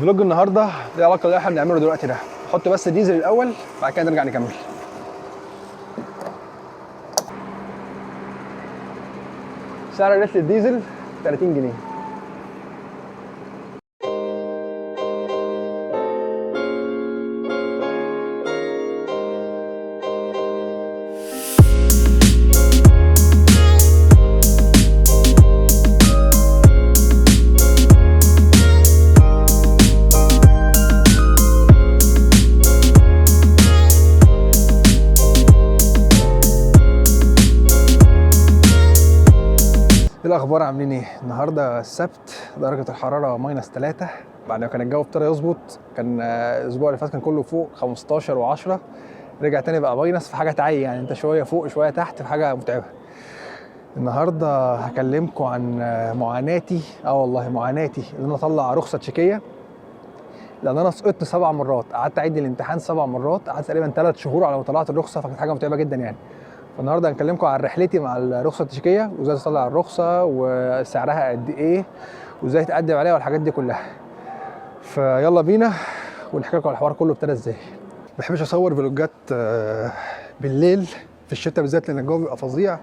فلوج النهارده ليه علاقه باللي احنا بنعمله دلوقتي ده. نحط بس ديزل الاول بعد كده نرجع نكمل. سعر لتر الديزل 30 جنيه. ايه الاخبار؟ عاملين ايه؟ النهارده السبت، درجه الحراره -3 بعد ما كان الجو ابتدى يظبط. كان الاسبوع اللي فات كان كله فوق 15 و10، رجع تاني بقى ماينس في حاجه تعي، يعني انت شويه فوق شويه تحت في حاجه متعبه. النهارده هكلمكم عن معاناتي، والله معاناتي ان انا اطلع رخصه تشيكيه، لان انا سقطت 7 مرات، قعدت اعيد الامتحان 7 مرات، قعدت تقريبا 3 شهور على ما طلعت الرخصه، فكانت حاجه متعبه جدا يعني. فالنهارده هنكلمكم عن رحلتي مع الرخصه التشيكيه، وازاي تطلع الرخصه وسعرها قد ايه وازاي تقدم عليها والحاجات دي كلها. فيلا بينا ونحكي لكم على الحوار كله ابتدى ازاي. ما بحبش اصور فلوجات بالليل في الشتاء بالذات، لان الجو بيبقى فظيع،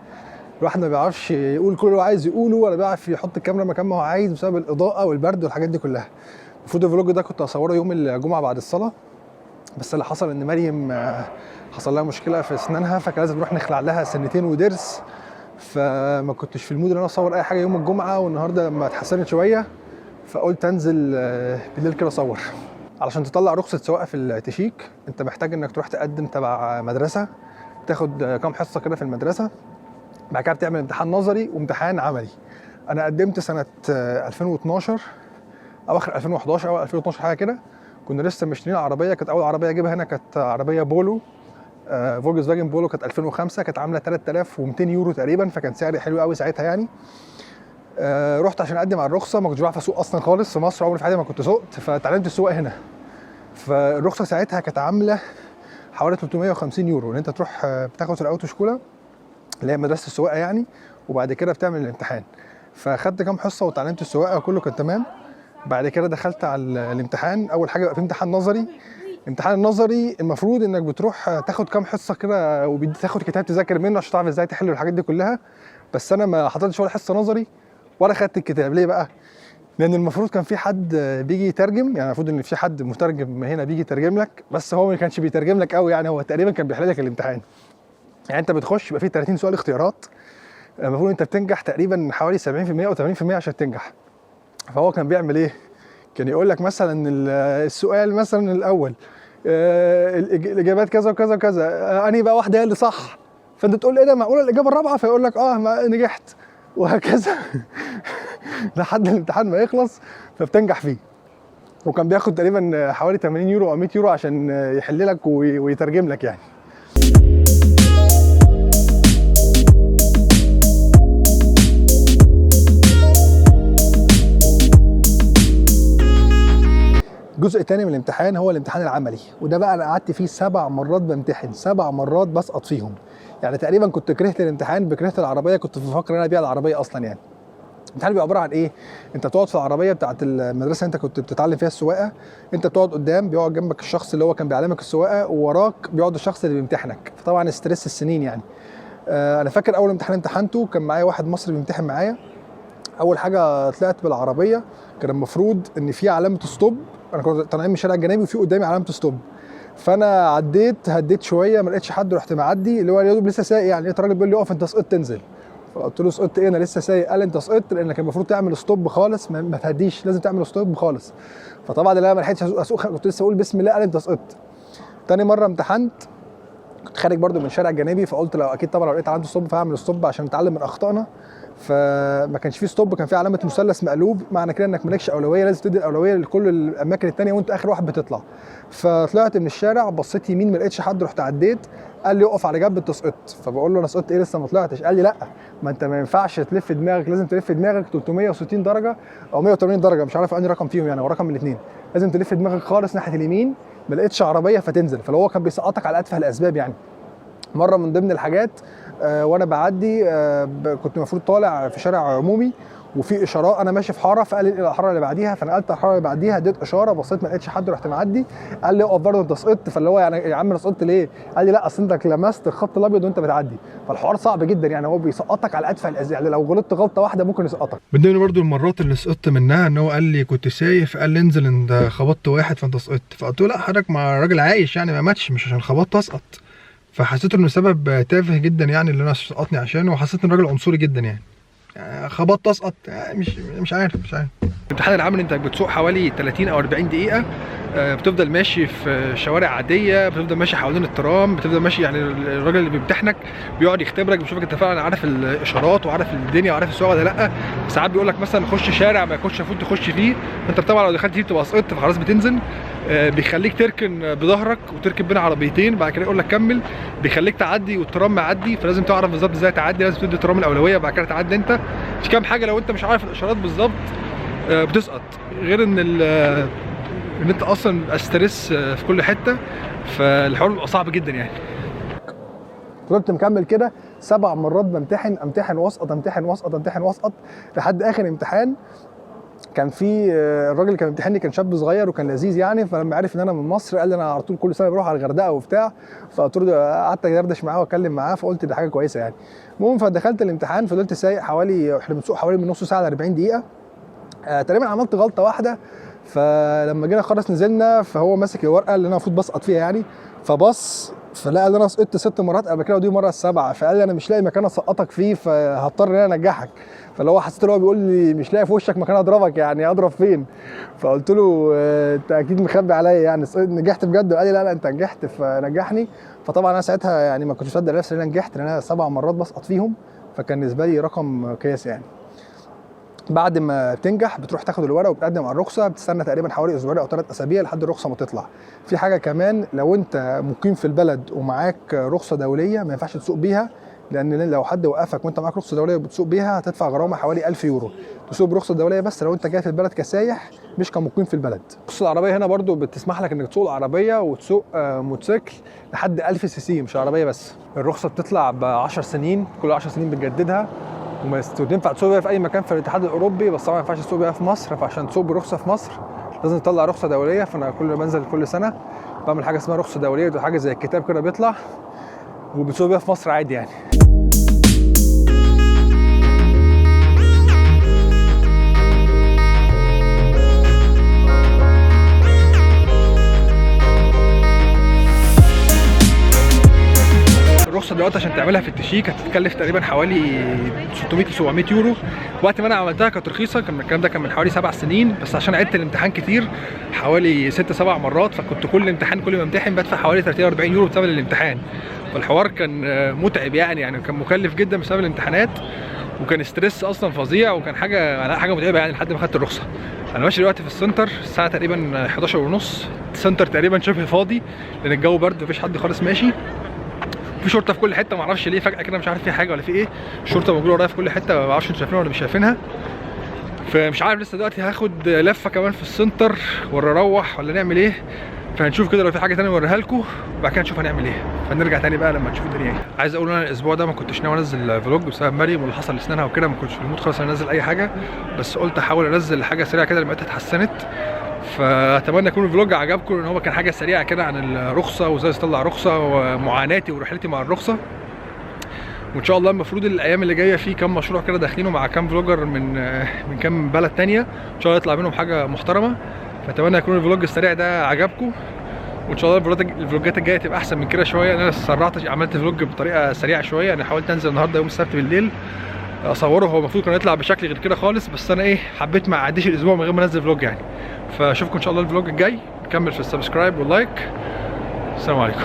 الواحد ما بيعرفش يقول كل اللي هو عايز يقوله، ولا بيعرف يحط الكاميرا مكان ما هو عايز بسبب الاضاءه والبرد والحاجات دي كلها. المفروض الفلوج ده كنت هصوره يوم الجمعه بعد الصلاه، بس اللي حصل ان مريم حصل لها مشكله في اسنانها، فكان لازم نروح نخلع لها سنتين وضرس، فما كنتش في المود ان انا اصور اي حاجه يوم الجمعه. والنهارده لما اتحسنت شويه فقلت انزل بالليل كده اصور. علشان تطلع رخصه سواقه في التشيك انت محتاج انك تروح تقدم تبع مدرسه، تاخد كام حصه كده في المدرسه، بعد كده بتعمل امتحان نظري وامتحان عملي. انا قدمت سنه 2012 اواخر 2011 او 2012 حاجه كده. كنا لسه مشترين عربيه، كانت اول عربيه اجيبها هنا، كانت عربيه بولو، فولكس فاجن بولو، كانت 2005، كانت عامله 3200 يورو تقريبا، فكان سعر حلو قوي ساعتها يعني. رحت عشان اقدم على الرخصه، ما كنتش بعرف اسوق اصلا خالص في مصر، عمري في حياتي ما كنت سوقت، فتعلمت السواقه هنا. فالرخصه ساعتها كانت عامله حوالي 350 يورو، ان انت تروح بتاخد الاوتو شكولا اللي هي مدرسه السواقه يعني، وبعد كده بتعمل الامتحان. فاخدت كام حصه وتعلمت السواقه وكله كان تمام. بعد كده دخلت على الامتحان. اول حاجه بقى في امتحان نظري. الامتحان النظري المفروض انك بتروح تاخد كام حصه كده، وبتاخد كتاب تذاكر منه عشان تعرف ازاي تحل الحاجات دي كلها. بس انا ما حضرتش ولا حصه نظري ولا خدت الكتاب. ليه بقى؟ لان المفروض كان في حد بيجي يترجم، يعني المفروض ان في حد مترجم هنا بيجي يترجم لك، بس هو ما كانش بيترجم لك قوي يعني، هو تقريبا كان بيحل لك الامتحان. يعني انت بتخش يبقى فيه 30 سؤال اختيارات، المفروض انت بتنجح تقريبا حوالي 70% او 80% عشان تنجح. فهو كان بيعمل ايه؟ كان يقول لك مثلا السؤال مثلا الاول الاجابات كذا وكذا وكذا، انهي بقى واحده هي اللي صح، فانت تقول ايه ده معقوله الاجابه الرابعه، فيقول لك ما نجحت، وهكذا لحد الامتحان ما يخلص فبتنجح فيه. وكان بياخد تقريبا حوالي 80 يورو او 100 يورو عشان يحل لك ويترجم لك يعني. الجزء الثاني من الامتحان هو الامتحان العملي، وده بقى انا قعدت فيه 7 مرات بمتحن، 7 مرات بسقط فيهم. يعني تقريبا كنت كرهت الامتحان بكرهت العربيه، كنت بفكر ان انا ابيع العربيه اصلا يعني. الامتحان بيبقى عباره عن ايه؟ انت بتقعد في العربيه بتاعت المدرسه انت كنت بتتعلم فيها السواقه، انت بتقعد قدام، بيقعد جنبك الشخص اللي هو كان بيعلمك السواقه، ووراك بيقعد الشخص اللي بيمتحنك، فطبعا ستريس السنين يعني. انا فاكر اول امتحان امتحنته كان معايا واحد مصري بيمتحن معايا. اول حاجه طلعت بالعربيه، كان المفروض ان في علامه ستوب، انا كنت طالعين من الشارع الجانبي وفي قدامي علامه ستوب، فانا هديت شويه ما لقيتش حد، رحت معدي، اللي هو يا دوب لسه سايق يعني، لقيت الراجل بيقول لي اقف انت سقطت تنزل. فقلت له سقطت ايه؟ انا لسه سايق. قال انت سقطت لانك المفروض تعمل ستوب خالص، ما تهديش، لازم تعمل ستوب خالص. فطبعا اللي انا ما لحقتش اسوق، كنت لسه اقول بسم الله، قال انت سقطت. تاني مره امتحنت كنت خارج برده من شارع جانبي، فقلت لو اكيد طبعا لو لقيت علامه ستوب فهعمل ستوب عشان نتعلم من اخطائنا. فما كانش فيه ستوب، كان فيه علامه مثلث مقلوب، معنى كده انك مالكش اولويه، لازم تدي الاولويه لكل الاماكن الثانيه وانت اخر واحد بتطلع. فطلعت من الشارع، بصيت يمين ما لقيتش حد، رحت عديت، قال لي اقف على جنب انت سقطت. فبقول له انا سقطت ايه؟ لسه ما طلعتش. قال لي لا، ما انت ما ينفعش تلف دماغك، لازم تلف دماغك 360 درجه او 180 درجه، مش عارف انهي رقم فيهم يعني، هو رقم من الاثنين، لازم تلف دماغك خالص ناحيه اليمين، ما لقيتش عربيه فتنزل. فلو هو كان بيسقطك على اتفه الاسباب يعني. مره من ضمن الحاجات وانا بعدي كنت المفروض طالع في شارع عمومي، وفي اشارات، انا ماشي في حاره فقال لي الى الحاره اللي بعديها، فنقلت الحاره اللي بعديها اديت اشاره، بصيت ما لقيتش حد رحت معدي، قال لي اقف برضه انت سقطت، فاللي هو يعني يا عم انا سقطت ليه؟ قال لي لا اصل انت لمست الخط الابيض وانت بتعدي، فالحوار صعب جدا يعني، هو بيسقطك على ادفع يعني لو غلطت غلطه واحده ممكن يسقطك. من ضمن برضه المرات اللي سقطت منها ان هو قال لي كنت سايف، قال لي انزل انت خبطت واحد فانت سقطت، فقلت له لا حضرتك مع راجل عايش يعني ما ماتش، مش عشان خبطت اسقط. فحسيت انه سبب تافه جدا يعني اللي انا سقطني عشانه، وحسيت ان الراجل عنصري جدا يعني خبطت اسقط مش عارف. الامتحان العملي انت بتسوق حوالي 30 او 40 دقيقه، بتفضل ماشي في شوارع عاديه، بتفضل ماشي حوالين الترام، بتفضل ماشي يعني الراجل اللي بيمتحنك بيقعد يختبرك بيشوفك انت فعلا عارف الاشارات وعارف الدنيا وعارف السواقه ولا لا. ساعات بيقول لك مثلا خش شارع ما يكونش المفروض تخش فيه، فانت طبعا لو دخلت فيه بتبقى سقطت فخلاص بتنزل. بيخليك تركن بظهرك وتركن بين عربيتين، بعد كده يقول لك كمل، بيخليك تعدي والترام معدي، فلازم تعرف بالظبط ازاي تعدي، لازم تدي الترام الاولويه بعد كده تعدي انت. مش كام حاجه لو انت مش عارف الاشارات بالظبط بتسقط، غير ان انت اصلا ستريس في كل حته، فالحوار بيبقى صعب جدا يعني. فضلت مكمل كده 7 مرات امتحن واسقط امتحن واسقط لحد اخر امتحان. كان في الراجل اللي كان بيمتحني كان شاب صغير وكان لذيذ يعني، فلما عرف ان انا من مصر قال لي انا على طول كل سنه بروح على الغردقه وبتاع، فقلت له قعدت ادردش معاه واتكلم معاه، فقلت دي حاجه كويسه يعني. المهم فدخلت الامتحان، فضلت سايق حوالي، احنا بنسوق حوالي من نص ساعه ل 40 دقيقه. تقريبا عملت غلطه واحده، فلما جينا خلاص نزلنا فهو ماسك الورقه اللي انا المفروض بسقط فيها يعني، فبص فلقى ان انا سقطت 6 مرات قبل كده ودي المره السابعه، فقال لي انا مش لاقي مكان اسقطك فيه فهضطر ان انا انجحك. فاللي هو حسيت ان هو بيقول لي مش لاقي في وشك مكان اضربك، يعني اضرب فين؟ فقلت له انت اكيد مخبي عليا يعني، نجحت بجد؟ وقال لي لا انت نجحت فنجحني. فطبعا انا ساعتها يعني ما كنتش مصدق نفسي ان انا نجحت، لان انا 7 مرات بسقط فيهم، فكان بالنسبه لي رقم قياسي يعني. بعد ما بتنجح بتروح تاخد الورقه وبتقدم على الرخصه، بتستنى تقريبا حوالي اسبوعين او 3 اسابيع لحد الرخصه ما تطلع. في حاجه كمان، لو انت مقيم في البلد ومعاك رخصه دوليه ما ينفعش تسوق بيها، لان لو حد وقفك وانت معاك رخصه دوليه وبتسوق بيها هتدفع غرامه حوالي 1000 يورو. تسوق برخصه دوليه بس لو انت جاي في البلد كسايح مش كمقيم في البلد. رخصه العربيه هنا برضو بتسمح لك انك تسوق العربيه وتسوق موتوسيكل لحد 1000 سي سي، مش العربيه بس. الرخصه بتطلع ب 10 سنين، كل 10 سنين بتجددها، وتنفع تسوق بيها في اي مكان في الاتحاد الاوروبي، بس طبعا ما ينفعش تسوق بيها في مصر. فعشان تسوق برخصه في مصر لازم تطلع رخصه دوليه، فانا كل ما بنزل كل سنه بعمل حاجه اسمها رخصه دوليه، دي حاجه زي الكتاب كده بيطلع وبتسوق بيها في مصر عادي يعني. الرخصه دلوقتي عشان تعملها في التشيك هتتكلف تقريبا حوالي 600 ل 700 يورو. وقت ما انا عملتها كانت رخيصه، كان الكلام ده كان من حوالي 7 سنين، بس عشان عدت الامتحان كتير حوالي 6-7 مرات، فكنت كل امتحان كل ما امتحن بدفع حوالي 30-40 يورو بسبب الامتحان. فالحوار كان متعب يعني كان مكلف جدا بسبب الامتحانات، وكان ستريس اصلا فظيع، وكان حاجه متعبه يعني لحد ما خدت الرخصه. انا ماشي دلوقتي في السنتر الساعه تقريبا 11:30، السنتر تقريبا شبه فاضي لان الجو برد مفيش حد خالص ماشي. في شرطه في كل حته، ما اعرفش ليه فجاه كده مش عارف في حاجه ولا في ايه، الشرطه موجوده ورايا في كل حته، ما اعرفش انتوا شايفينها ولا مش شايفينها. فمش عارف لسه دلوقتي هاخد لفه كمان في السنتر ولا اروح ولا نعمل ايه، فهنشوف كده لو في حاجه ثانيه اوريها لكم وبعد كده نشوف هنعمل ايه، فنرجع تاني بقى لما نشوف الدنيا ايه. عايز اقول انا الاسبوع ده ما كنتش ناوي انزل فلوج بسبب مريم واللي حصل لسنانها وكده، ما كنتش في المود خالص انزل اي حاجه، بس قلت احاول انزل حاجه سريعه كده لما لقيتها اتحسنت. فاتمنى يكون الفلوج عجبكم، ان هو كان حاجه سريعه كده عن الرخصه وازاي اطلع رخصه ومعاناتي ورحلتي مع الرخصه. وان شاء الله المفروض الايام اللي جايه في كام مشروع كده داخلينه مع كام فلوجر من كام بلد تانية، ان شاء الله يطلع منهم حاجه محترمه. فاتمنى يكون الفلوج السريع ده عجبكم، وان شاء الله الفلوجات الجايه تبقى احسن من كده شويه. انا سرعت عملت فلوج بطريقه سريعه شويه، انا حاولت انزل النهارده يوم السبت بالليل اصوره، هو المفروض كان يطلع بشكل غير كده خالص، بس انا حبيت ما اعديش الاسبوع من غير ما انزل فلوج يعني. فاشوفكم ان شاء الله الفلوج الجاي، نكمل في السبسكرايب واللايك. السلام عليكم.